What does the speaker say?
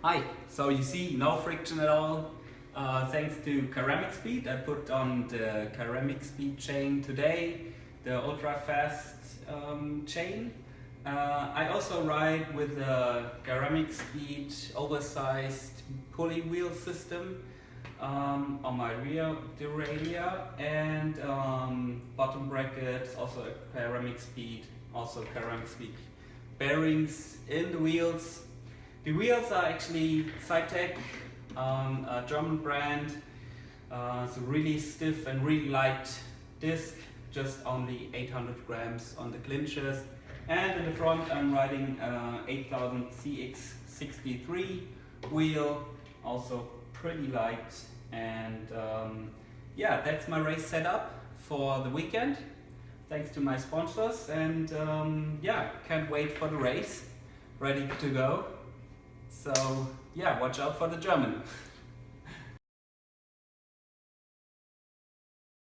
Hi, so you see no friction at all, thanks to ceramic speed. I put on the ceramic speed chain today, the ultra fast chain. I also ride with a ceramic speed oversized pulley wheel system on my rear derailleur, and bottom brackets, also a ceramic speed, bearings in the wheels. The wheels are actually Cytec, a German brand. It's a really stiff and really light disc, just only 800 grams on the clinches. And in the front I'm riding 8000 CX63 wheel, also pretty light. And yeah, that's my race setup for the weekend. Thanks to my sponsors, and yeah, can't wait for the race. Ready to go. So yeah, watch out for the German.